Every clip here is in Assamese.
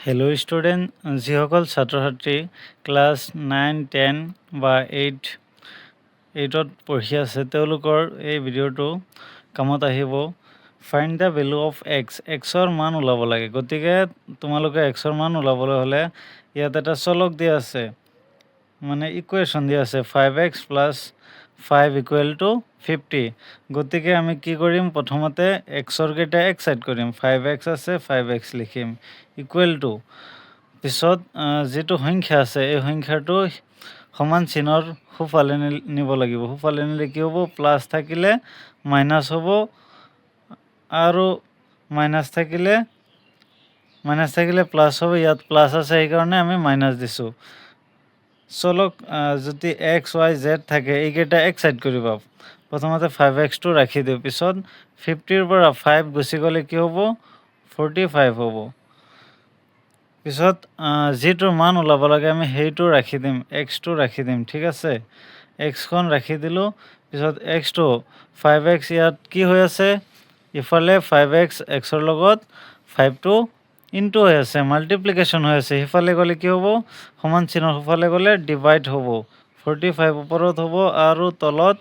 হেল্ল' ষ্টুডেণ্ট, যিসকল ছাত্ৰ ছাত্ৰী ক্লাছ 9, 10 বা 8ত পঢ়ি আছে তেওঁলোকৰ এই ভিডিঅ'টো কামত আহিব। ফাইণ্ড দ্য ভেলু অফ এক্সৰ মান ওলাব লাগে। গতিকে তোমালোকে এক্সৰ মান ওলাবলৈ হ'লে ইয়াত এটা চলক দিয়া আছে, মানে ইকুৱেশ্যন দিয়া আছে 5x + 5 = 50। গতিকে আমি কি কৰিম, প্ৰথমতে এক্সৰ কেইটা এক ছাইড কৰিম, 5x আছে 5x লিখিম ইকুৱেল টু, পিছত যিটো সংখ্যা আছে এই সংখ্যাটো সমান চিনৰ সোঁফালে নিব লাগিব। সোঁফালে নিলে কি হ'ব, প্লাছ থাকিলে মাইনাছ হ'ব, আৰু মাইনাছ থাকিলে প্লাছ হ'ব। ইয়াত প্লাছ আছে সেইকাৰণে আমি মাইনাছ দিছোঁ। চলক যদি x, y, z থাকে এইকেইটা এক ছাইড কৰিব। প্ৰথমতে 5xটো ৰাখি দিওঁ, পিছত 50ৰ পৰা 5 গুচি গ'লে কি হ'ব, 45 হ'ব। পিছত যিটো মান ওলাব লাগে আমি সেইটো ৰাখি দিম, এক্সটো ৰাখি দিম। ঠিক আছে, এক্সখন ৰাখি দিলোঁ। পিছত এক্সটো 5x ইয়াত কি হৈ আছে, ইফালে 5x এক্সৰ লগত 5টো ইনটু হৈ আছে, মাল্টিপ্লিকেশ্যন হৈ আছে। সিফালে গ'লে কি হ'ব, সমান চিনৰ সিফালে গ'লে ডিভাইড হ'ব। 45 ওপৰত হ'ব আৰু তলত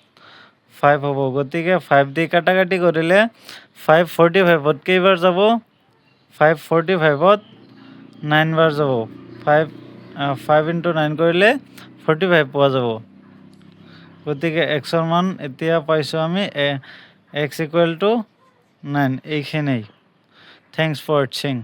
5 হ'ব। গতিকে 5 দি কাটাকাটি কৰিলে 5 45ত কেইবাৰ যাব, 5 45ত 9 বাৰ যাব। 5 × 9 কৰিলে 45 পোৱা যাব। গতিকে এক্সৰ মান এতিয়া পাইছোঁ আমি x = 9। এইখিনিই। Thanks for ৱাটছিং।